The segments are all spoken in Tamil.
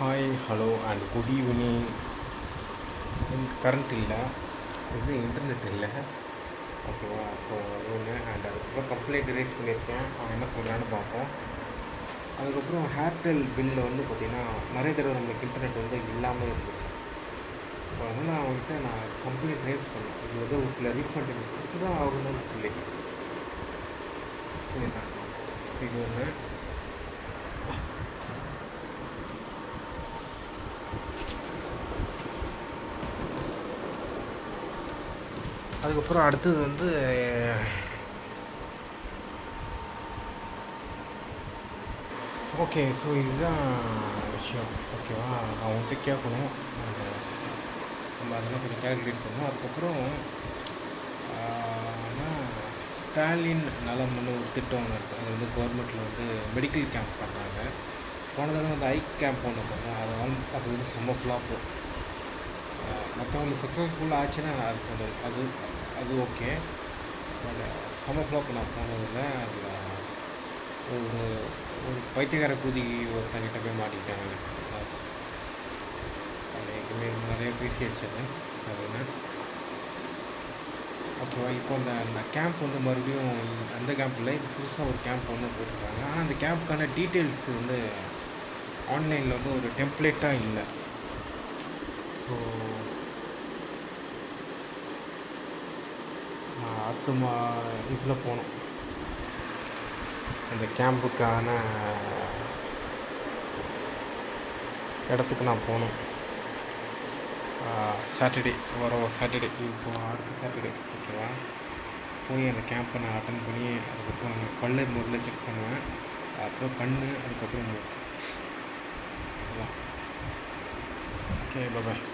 Hi hello and good evening. Current இல்லை, இது இன்டர்நெட் இல்லை, ஓகேவா? ஸோ அது ஒன்று. அண்ட் அதுக்கப்புறம் கம்ப்ளைண்ட் ரைஸ் பண்ணியிருக்கேன், அவன் என்ன சொல்கிறான்னு பார்ப்போம். அதுக்கப்புறம் ஏர்டெல் பில்லில் வந்து பார்த்திங்கன்னா நிறைய தடவை நம்மளுக்கு இன்டர்நெட் வந்து இல்லாமல் இருந்துச்சு. ஸோ அதனால் அவங்ககிட்ட நான் கம்ப்ளைண்ட் ரைஸ் பண்ணேன். இது வந்து ஒரு சில ரீஃபண்ட் எனக்கு கொடுத்து தான் ஆகணும்னு சொல்லி. ஸோ இது ஒன்று. அதுக்கப்புறம் அடுத்தது வந்து ஓகே. ஸோ இதுதான் விஷயம், ஓகேவா? நான் உன்கிட்ட கேட்கணும், நம்ம அதெல்லாம் கொஞ்சம் கேல்குலேட் பண்ணணும். அதுக்கப்புறம் ஆனால் ஸ்டாலின் நலம்னு ஒரு திட்டம் ஒன்று இருக்குது. அது வந்து கவர்மெண்ட்டில் வந்து மெடிக்கல் கேம்ப் பண்ணாங்க. போன தடவை வந்து ஐ கேம்ப் ஒன்று பண்ணாங்க. அது வந்து செம்ம ஃப்ளாப்பு. மற்றவங்களுக்கு சக்ஸஸ்ஃபுல்லாக ஆச்சுன்னா அது ஓகே. பட் செம்ம ஃப்ளாப். நான் போனதில்லை. அதில் ஒரு பைத்தியக்கார கூதி ஒருத்தங்கிட்ட போய் மாட்டிக்கிட்டாங்க. அது நிறைய பேசி அடிச்சது. அதுன்னு ஓகேவா? இப்போ அந்த கேம்ப் வந்து மறுபடியும் அந்த கேம்பில் இது புதுசாக ஒரு கேம்ப் ஒன்று போட்டிருக்காங்க. ஆனால் அந்த கேம்ப்புக்கான டீட்டெயில்ஸ் வந்து ஆன்லைனில் வந்து ஒரு டெம்ப்ளேட்டாக இல்லை. ஸோ அடுத்த இதில் போகணும், அந்த கேம்புக்கான இடத்துக்கு நான் போகணும். சாட்டர்டே, சாட்டர்டே, இப்போது அடுத்த சாட்டர்டே, ஓகேவா? போய் அந்த கேம்பை நான் அட்டன் பண்ணி அதுக்கப்புறம் அந்த பல்ல முதல்ல செக் பண்ணுவேன். அப்புறம் கண், அதுக்கப்புறம் மூக்கு. ஓகே, பாய்.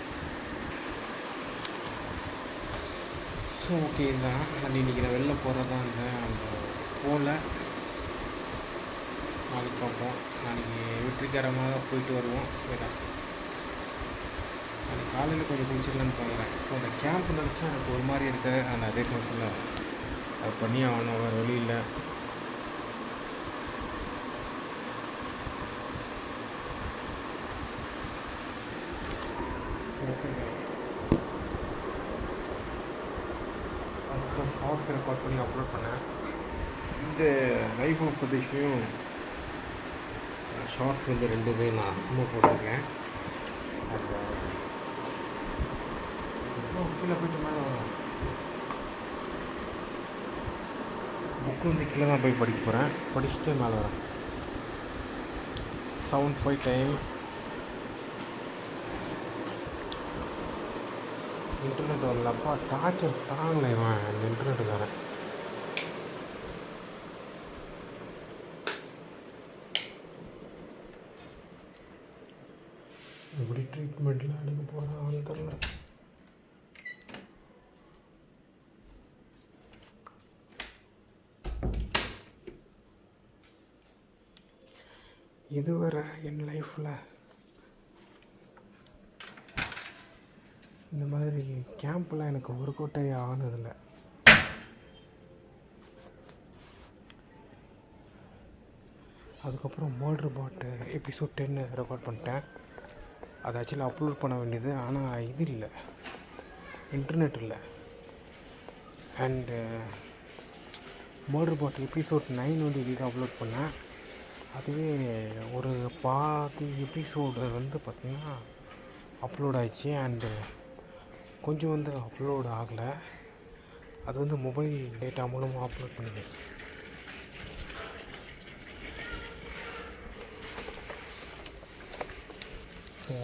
ஸோ ஓகே தான். அண்ட் இன்றைக்கி நான் வெளில போகிறதா இருந்தேன், அந்த போகல. நாளைக்கு பார்ப்போம். நாளைக்கு வெற்றிகரமாக போயிட்டு வருவோம். சரிதான், நாளைக்கு காலையில் கொஞ்சம் குளிச்சிடலான்னு பார்க்குறேன். ஸோ அந்த கேம்ப் நினச்சா எனக்கு ஒரு மாதிரி இருக்க, அந்த அதே சமயத்தில் அது பண்ணி ஆகணும், வேறு வழி இல்லை. அதுக்கப்புறம் ஷார்ட்ஸ் ரெக்கார்ட் பண்ணி அப்லோட் பண்ணேன். இந்த லைஃப் ஆஃப் சதீஷ்லையும் ஷார்ட்ஸ் வந்து 2 இது நான் சும்மா போட்டிருக்கேன். அப்புறம் கீழே போய்ட்டு மேலே வரும். புக்கு வந்து கீழே தான் போய் படிக்க போகிறேன். படிச்சுட்டு மேலே வரேன். 7:05 டைம். இன்டர்நெட் வரலப்பா, டார்ச்சர் தாங்கலை இவன் அந்த இன்டர்நெட்டுக்காரன். எப்படி ட்ரீட்மெண்ட்லாம் எடுக்க போகிறான்னு தெரில. இதுவரை என் லைஃப்பில் இந்த மாதிரி கேம்ப்லாம் எனக்கு ஒரு கோட்டையே ஆனதில்லை. அதுக்கப்புறம் மோல்ட்ரு பாட்டு எபிசோட் 10 ரெக்கார்ட் பண்ணிட்டேன். அதை ஆக்சுவலாக அப்லோட் பண்ண வேண்டியது, ஆனால் இது இல்லை, இன்டர்நெட் இல்லை. அண்டு மோல்ட்ரு பாட்டு எபிசோட் 9 வந்து இதுக்கு அப்லோட் பண்ணேன். அதுவே ஒரு பாதி எபிசோடு வந்து பார்த்திங்கன்னா அப்லோட் ஆகிடுச்சு. அண்டு கொஞ்சம் வந்து அப்லோடு ஆகலை. அது வந்து மொபைல் டேட்டா மூலமாக அப்லோட் பண்ணிடுச்சு. ஸோ